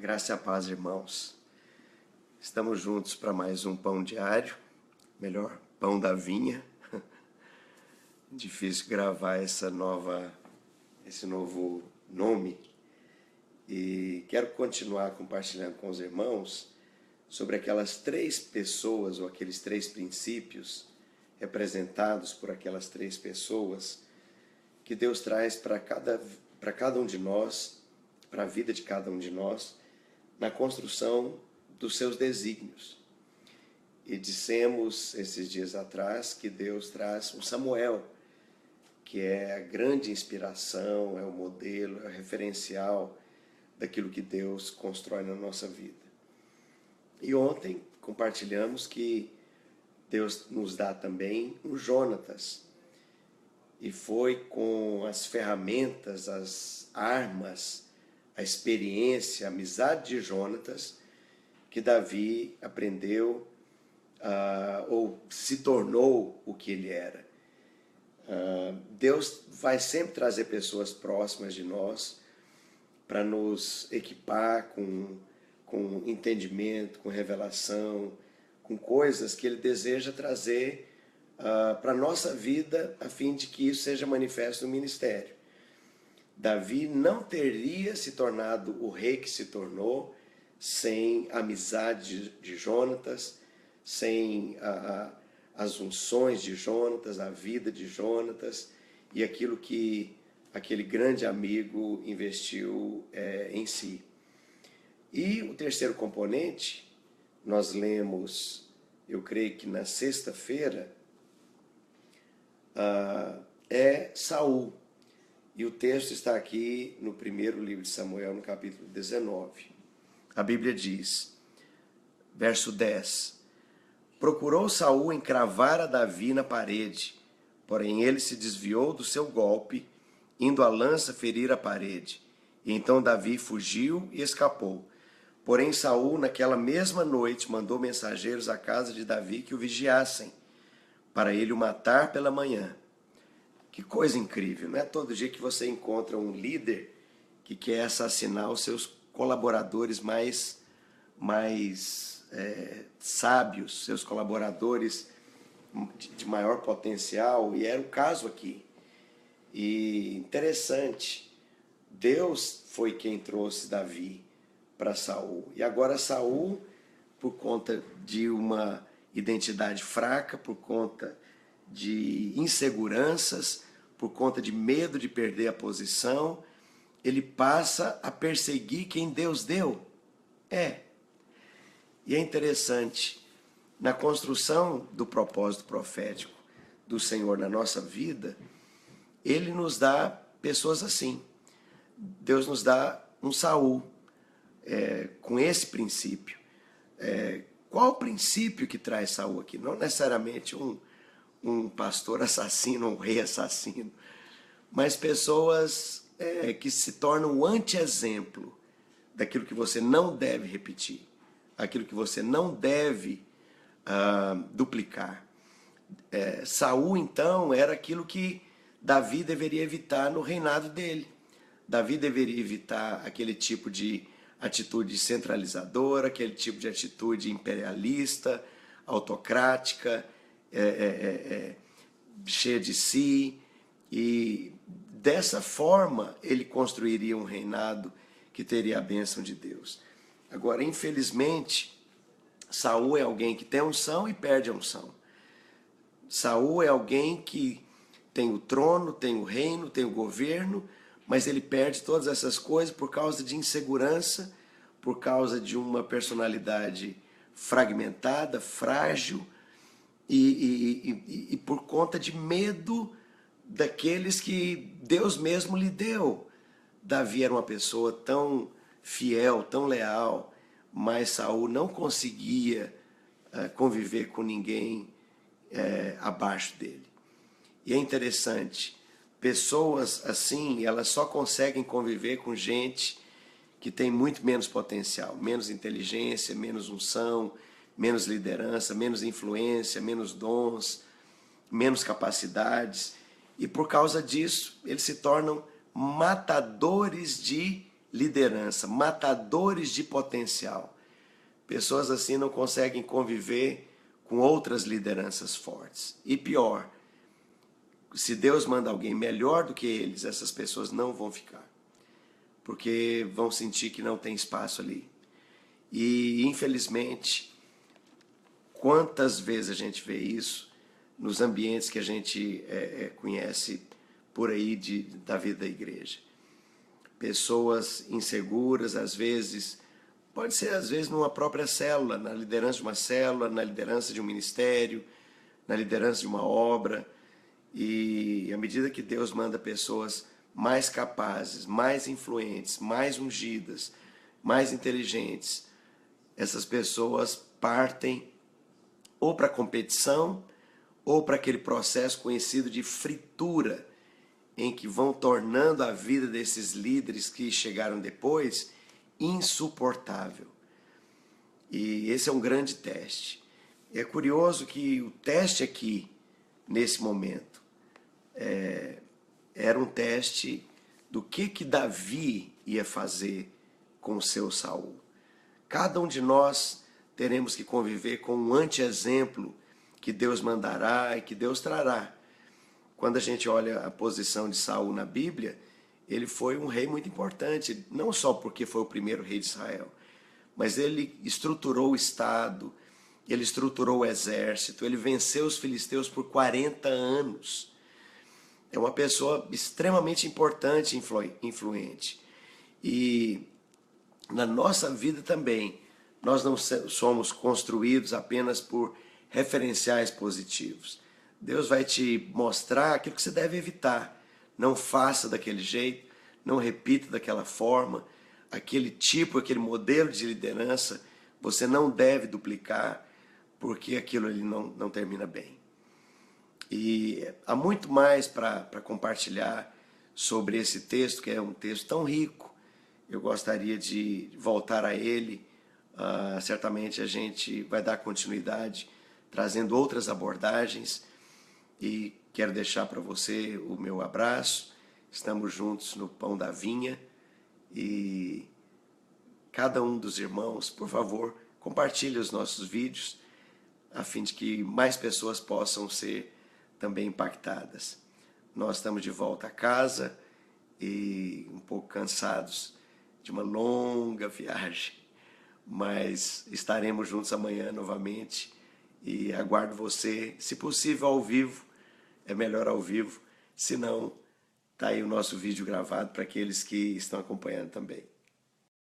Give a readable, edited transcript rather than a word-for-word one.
Graça e a paz, irmãos. Estamos juntos para mais um pão diário, melhor, pão da vinha. Difícil gravar esse novo nome. E quero continuar compartilhando com os irmãos sobre aquelas três pessoas, ou aqueles três princípios representados por aquelas três pessoas que Deus traz para cada um de nós, para a vida de cada um de nós, na construção dos seus desígnios. E dissemos esses dias atrás que Deus traz um Samuel, que é a grande inspiração, é o modelo, é o referencial daquilo que Deus constrói na nossa vida. E ontem compartilhamos que Deus nos dá também um Jonatas. E foi com as ferramentas, as armas, a experiência, a amizade de Jonatas, que Davi aprendeu ou se tornou o que ele era. Deus vai sempre trazer pessoas próximas de nós para nos equipar com entendimento, com revelação, com coisas que Ele deseja trazer para a nossa vida, a fim de que isso seja manifesto no ministério. Davi não teria se tornado o rei que se tornou sem a amizade de Jonatas, sem as unções de Jonatas, a vida de Jonatas e aquilo que aquele grande amigo investiu em si. E o terceiro componente, nós lemos, eu creio que na sexta-feira, é Saul. E o texto está aqui no primeiro livro de Samuel, no capítulo 19. A Bíblia diz, verso 10: Procurou Saul encravar a Davi na parede, porém ele se desviou do seu golpe, indo a lança ferir a parede. E então Davi fugiu e escapou. Porém Saul, naquela mesma noite, mandou mensageiros à casa de Davi que o vigiassem, para ele o matar pela manhã. Que coisa incrível, não é todo dia que você encontra um líder que quer assassinar os seus colaboradores mais sábios, seus colaboradores de maior potencial, e era o caso aqui. E interessante, Deus foi quem trouxe Davi para Saul. E agora Saul, por conta de uma identidade fraca, por conta de inseguranças, por conta de medo de perder a posição, ele passa a perseguir quem Deus deu. E é interessante, na construção do propósito profético do Senhor na nossa vida, Ele nos dá pessoas assim. Deus nos dá um Saul, com esse princípio. Qual o princípio que traz Saul aqui? Não necessariamente um pastor assassino, um rei assassino, mas pessoas que se tornam o anti-exemplo daquilo que você não deve repetir, aquilo que você não deve duplicar. Saul, então, era aquilo que Davi deveria evitar no reinado dele. Davi deveria evitar aquele tipo de atitude centralizadora, aquele tipo de atitude imperialista, autocrática, cheia de si, e dessa forma ele construiria um reinado que teria a bênção de Deus. Agora, infelizmente, Saul é alguém que tem unção e perde a unção. Saul é alguém que tem o trono, tem o reino, tem o governo, mas ele perde todas essas coisas por causa de insegurança, por causa de uma personalidade fragmentada, frágil, e por conta de medo daqueles que Deus mesmo lhe deu. Davi era uma pessoa tão fiel, tão leal, mas Saul não conseguia conviver com ninguém abaixo dele. E é interessante, pessoas assim, elas só conseguem conviver com gente que tem muito menos potencial, menos inteligência, menos unção, menos liderança, menos influência, menos dons, menos capacidades. E por causa disso, eles se tornam matadores de liderança, matadores de potencial. Pessoas assim não conseguem conviver com outras lideranças fortes. E pior, se Deus manda alguém melhor do que eles, essas pessoas não vão ficar, porque vão sentir que não tem espaço ali. E, infelizmente, quantas vezes a gente vê isso nos ambientes que a gente conhece por aí da vida da igreja. Pessoas inseguras, às vezes, pode ser às vezes numa própria célula, na liderança de uma célula, na liderança de um ministério, na liderança de uma obra. E à medida que Deus manda pessoas mais capazes, mais influentes, mais ungidas, mais inteligentes, essas pessoas partem ou para a competição ou para aquele processo conhecido de fritura, em que vão tornando a vida desses líderes que chegaram depois insuportável. E esse é um grande teste. É curioso que o teste aqui, nesse momento, era um teste do que Davi ia fazer com o seu Saul. Cada um de nós teremos que conviver com um anti-exemplo que Deus mandará e que Deus trará. Quando a gente olha a posição de Saul na Bíblia, ele foi um rei muito importante, não só porque foi o primeiro rei de Israel, mas ele estruturou o Estado, ele estruturou o exército, ele venceu os filisteus por 40 anos. É uma pessoa extremamente importante e influente. E na nossa vida também, nós não somos construídos apenas por referenciais positivos. Deus vai te mostrar aquilo que você deve evitar. Não faça daquele jeito, não repita daquela forma. Aquele tipo, aquele modelo de liderança, você não deve duplicar, porque aquilo ali não termina bem. E há muito mais para compartilhar sobre esse texto, que é um texto tão rico. Eu gostaria de voltar a ele. Certamente a gente vai dar continuidade, trazendo outras abordagens. E quero deixar para você o meu abraço. Estamos juntos no Pão da Vinha. E cada um dos irmãos, por favor, compartilhe os nossos vídeos, a fim de que mais pessoas possam ser também impactadas. Nós estamos de volta a casa e um pouco cansados de uma longa viagem, mas estaremos juntos amanhã novamente e aguardo você, se possível ao vivo, é melhor ao vivo, se não, está aí o nosso vídeo gravado para aqueles que estão acompanhando também.